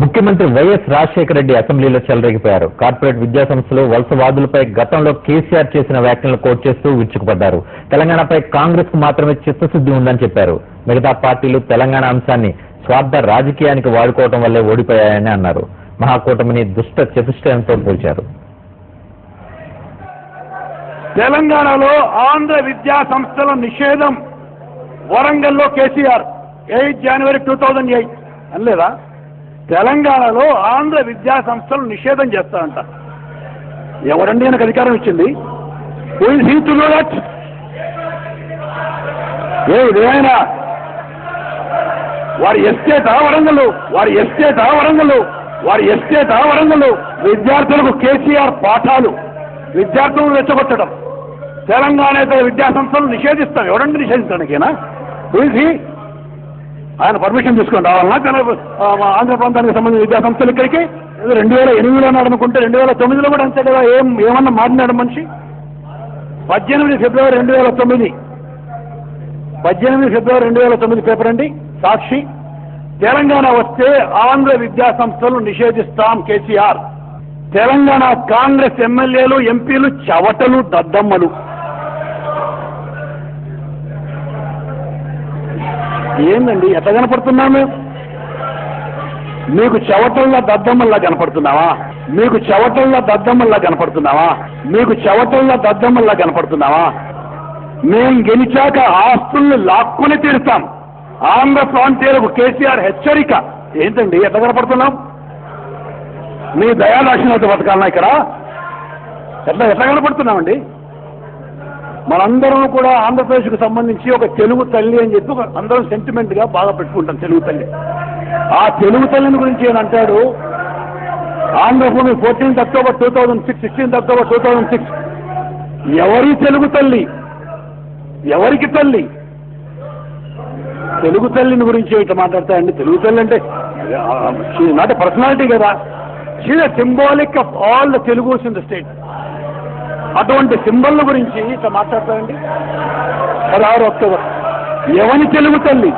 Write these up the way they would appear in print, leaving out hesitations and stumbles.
ముఖ్యమంత్రి వైఎస్ రాజశేఖర రెడ్డి అసెంబ్లీలో చెలరేగిపోయారు. కార్పొరేట్ విద్యాసంస్థలు వలసవాదులపై గతంలో కేసీఆర్ చేసిన వ్యాఖ్యలను కోట్ చేస్తూ విరుచుకుపడ్డారు. తెలంగాణపై కాంగ్రెస్ కు మాత్రమే చిత్తశుద్ధి ఉందని చెప్పారు. మిగతా పార్టీలు తెలంగాణ అంశాన్ని స్వార్థ రాజకీయానికి వాడుకోవడం వల్లే ఓడిపోయాయని అన్నారు. మహాకూటమిని దుష్ట చతుష్టయంతో పోల్చారు. తెలంగాణలో ఆంధ్ర విద్యా సంస్థల నిషేధం వరంగల్లో కేసీఆర్ 8 జనవరి 2008 అనలేదా? తెలంగాణలో ఆంధ్ర విద్యా సంస్థలు నిషేధం చేస్తారంట. ఎవరండి ఆయనకు అధికారం ఇచ్చింది? Who is he to do that? ఇదేనా వారి ఎస్టేటా వరంగల్? విద్యార్థులకు కేసీఆర్ పాఠాలు, విద్యార్థులను రెచ్చగొట్టడం, తెలంగాణ విద్యా సంస్థలు నిషేధిస్తాం. ఎవరండి నిషేధించడానికేనా? Who is he? ఆయన పర్మిషన్ తీసుకొని రావాలన్నా ఆంధ్ర ప్రాంతానికి సంబంధించిన విద్యా సంస్థలు ఇక్కడికి? 2008లో అన్నాడు అనుకుంటే 2009లో కూడా అంతే కదా. ఏమన్నా మారినాడు మనిషి? 18 ఫిబ్రవరి 2009 పేపర్ అండి, సాక్షి. తెలంగాణ వస్తే ఆంధ్ర విద్యా సంస్థలు నిషేధిస్తాం కేసీఆర్. తెలంగాణ కాంగ్రెస్ ఎమ్మెల్యేలు, ఎంపీలు చవటలు, దద్దమ్మలు. ఏందండి ఎట్లా కనపడుతున్నాము? మీకు చవటల్లా దద్దమ్మల్లా కనపడుతున్నావా? మేం గెలిచాక ఆస్తుల్ని లాక్కుని తీరుస్తాం. ఆంధ్ర ప్రాంతీయులకు కేసీఆర్ హెచ్చరిక. ఏంటండి ఎట్లా కనపడుతున్నాం? మీ దయాదాక్షిణ్యత బతకాలన్నా ఇక్కడ? ఎట్లా కనపడుతున్నామండి? మనందరం కూడా ఆంధ్రప్రదేశ్కు సంబంధించి ఒక తెలుగు తల్లి అని చెప్పి అందరం సెంటిమెంట్ గా బాగా పెట్టుకుంటాం. తెలుగు తల్లి, ఆ తెలుగు తల్లిని గురించి ఏం అంటాడు? Andhra Bhoomi 14 October 2006, 16 October 2006. ఎవరి తెలుగు తల్లి? ఎవరికి తల్లి? తెలుగు తల్లిని గురించి ఇట్లా మాట్లాడతాయండి. తెలుగు తల్లి అంటే నాట్ ఎ పర్సనాలిటీ కదా. She the symbolic of all the Telugus in the state. అటువంటి సింబల్ గురించి ఇట్లా మాట్లాడతారండి. 16 అక్టోబర్. ఎవరి తెలుగు తల్లి?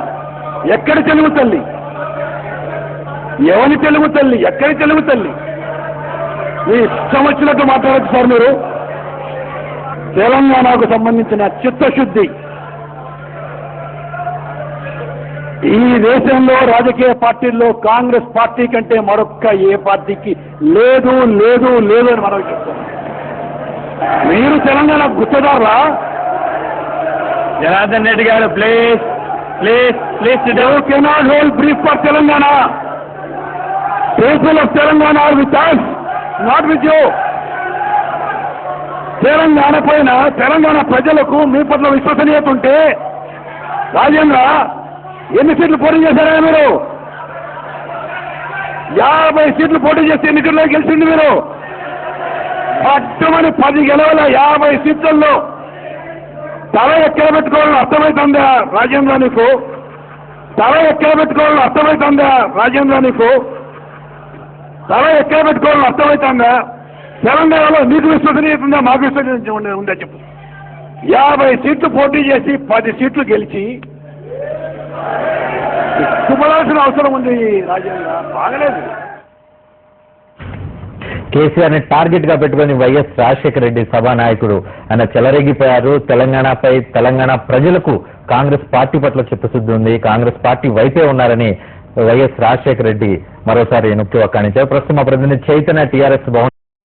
ఎక్కడి తెలుగు తల్లి? ఎక్కడి తెలుగు తల్లి? మీ ఇష్టం వచ్చినట్టు మాట్లాడచ్చు సార్ మీరు. తెలంగాణకు సంబంధించిన చిత్తశుద్ధి ఈ దేశంలో రాజకీయ పార్టీల్లో కాంగ్రెస్ పార్టీ కంటే మరొక్క ఏ పార్టీకి లేదు అని మనం చెప్తాం. మీరు తెలంగాణ గుర్తుదారులా? జనార్దన్ రెడ్డి గారు please you cannot hold brief for Telangana. People of Telangana are with us, not with you. Telangana పైన తెలంగాణ ప్రజలకు మీ పట్ల విశ్వసనీయత ఉంటే, రాజేంద్ర ఎన్ని సీట్లు పోటీ చేశారా మీరు? 50 సీట్లు పోటీ చేసి ఎన్నికల్లో గెలిచింది మీరు. పట్టుమని 10 గెలవల 50 సీట్లలో తల ఎక్కడ పెట్టుకోవాలని అర్థమవుతుందా రాజేంద్ర నీకు? తల ఎక్కడ పెట్టుకోవాలని అర్థమవుతుందా? తెలంగాణలో నీకు విశ్వసనీయత ఉందా, మాకు విశ్వసనీయత ఉందా చెప్పు. 50 సీట్లు పోటీ చేసి 10 సీట్లు గెలిచి చూపడాల్సిన అవసరం ఉంది రాజేంద్ర. బాగలేదు. కేసీఆర్ ని టార్గెట్ గా పెట్టుకుని వైఎస్ రాజశేఖర రెడ్డి సభానాయకుడు ఆయన చెలరేగిపోయారు. తెలంగాణ ప్రజలకు కాంగ్రెస్ పార్టీ పట్ల చిత్తశుద్ధి ఉంది, కాంగ్రెస్ పార్టీ వైపే ఉన్నారని వైఎస్ రాజశేఖర రెడ్డి మరోసారి నొక్కి వక్కాణించారు. ప్రస్తుతం మా ప్రతినిధి చైతన్య టీఆర్ఎస్ భవన్